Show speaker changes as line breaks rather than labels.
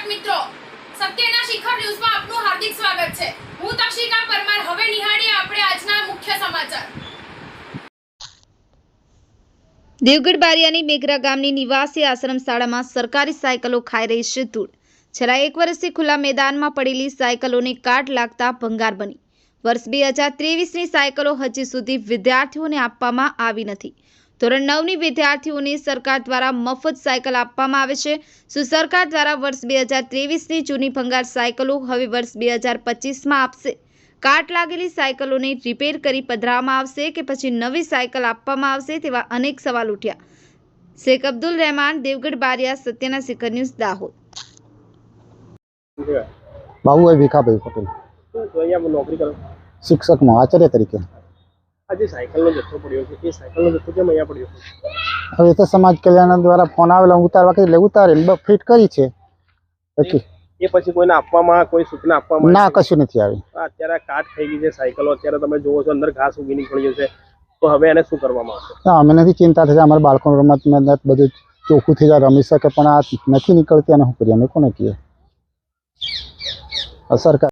દર્શક મિત્રો, સત્યના શિખર ન્યૂઝમાં આપનું હાર્દિક સ્વાગત છે। હું તક્ષિકા પરમાર। હવે નિહાળીએ આપણે આજના મુખ્ય સમાચાર। દેવગઢ બારિયાની મેઘરા ગામની નિવાસી આશ્રમ શાળામાં સરકારી સાયકલો ખાઈ રહી છે ધૂળ। છેલ્લા 1 વર્ષથી ખુલ્લા મેદાનમાં પડેલી સાયકલોને કાટ લાગતા ભંગાર બની। વર્ષ 2023ની સાયકલો હજી સુધી વિદ્યાર્થીઓને આપવામાં આવી નથી। ધોરણ 9ની વિદ્યાર્થીઓને સરકાર દ્વારા મફત સાયકલ આપવામાં આવે છે। શું સરકાર દ્વારા વર્ષ 2023ની જૂની ભંગાર સાયકલો હવે વર્ષ 2025માં આપશે? કાટ લાગેલી સાયકલોને રિપેર કરી પધરાવવામાં આવશે કે પછી નવી સાયકલ આપવામાં આવશે તેવા અનેક સવાલ ઉઠ્યા। શેખ અબ્દુલ રહેમાન, દેવગઢ બારિયા, સત્યના શિખર ન્યૂઝ, દાહોદ।
બાબુભાઈ ભીખાભાઈ પટેલ,
તો અહીંયા નોકરી કરો?
શિક્ષકમાં આચાર્ય તરીકે।
આજે સાયકલનો જથ્થો પડ્યો છે, એ સાયકલનો જથ્થો કેમ અહીંયા પડ્યો છે?
હવે તો સમાજ કલ્યાણ દ્વારા ફોન આવેલો, ઉતારવા કીધું એટલે ઉતારીને ફિટ કરી છે। પછી
એ પછી કોઈને આપવામાં, કોઈ સૂચના આપવામાં
ના, કશું નથી આવી।
અત્યારે કાટ થઈ ગઈ છે સાયકલો, અત્યારે તમે જોવો છો અંદર ઘાસ ઉગી નીકળ્યું છે, તો હવે એને શું કરવામાં આવશે?
અમે નથી ચિંતા થશે, અમારા બાળકોનું રમત બધું ચોખ્ખું થઈ જાય, રમી શકે, પણ આ નથી નીકળતી અને શું કરીએ, અમે કોને કહીએ? સરકાર